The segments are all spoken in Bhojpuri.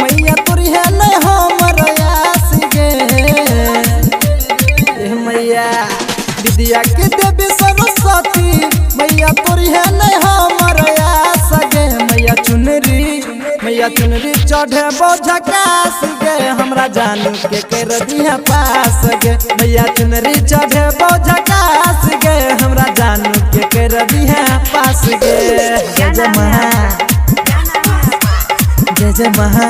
मैया तोरी है नहीं हमर आस गे मैया विद्या के देवी सरस्वती मैया तोरी है नहीं हमर आस गे मैया चुनरी चढ़े बोझकास गे हमरा जानू के कर दिया पास गे मैया चुनरी चढ़े बोझकास गे हमरा जानू के कर दिया पास गे जय महा जय महा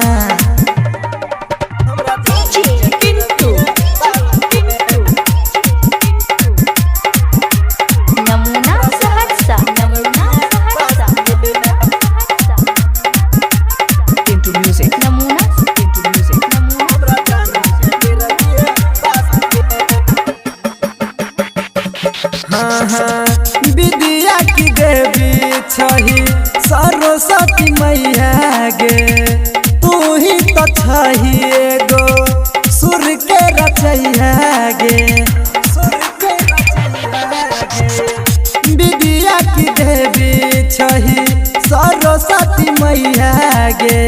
विद्या की देवी छही सरस्वती मैया गे तू ही तो छही एगो सुर के रचैया गे विद्या की देवी छही सरस्वती मैया गे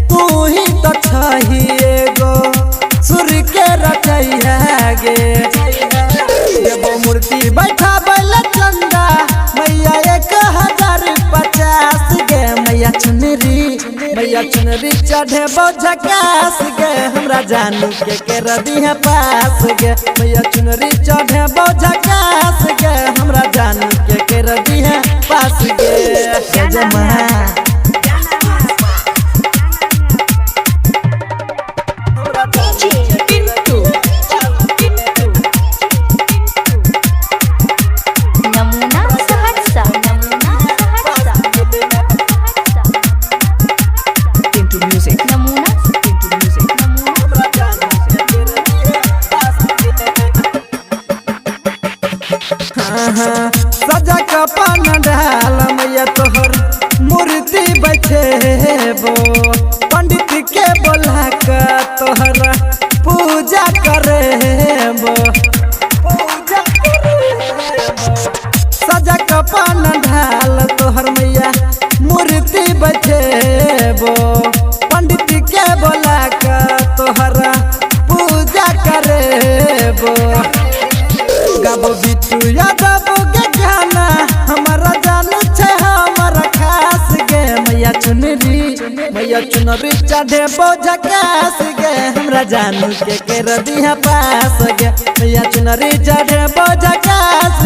तू ही तो छही एगो सुर के रचैया गे मूर्ति बैठा बैला चंदा मैया 1050 गे मैया चुनरी चढ़े बोझकास गे हमरा जानू के कर दिया पास गे मैया चुनरी चढ़े बोझकास गे हमरा जानू के कर दिया पास गे जय महा सजा कपन ढाल मैया तोहर मूर्ति बैठेबो पंडित के बोला के तोहर पूजा करेबो सजा कपन ढाल तोहर मैया मूर्ति बैठेबो पंडित के बोला के तोहर पूजा करेबो गाबो बिट्टू यादव के गाना हमारा जानू छे हमारा खास गे मैया चुनरी चढ़े बोझकास गे हमरा जानू के कर दिया पास गे मैया चुनरी चढ़े बोझकास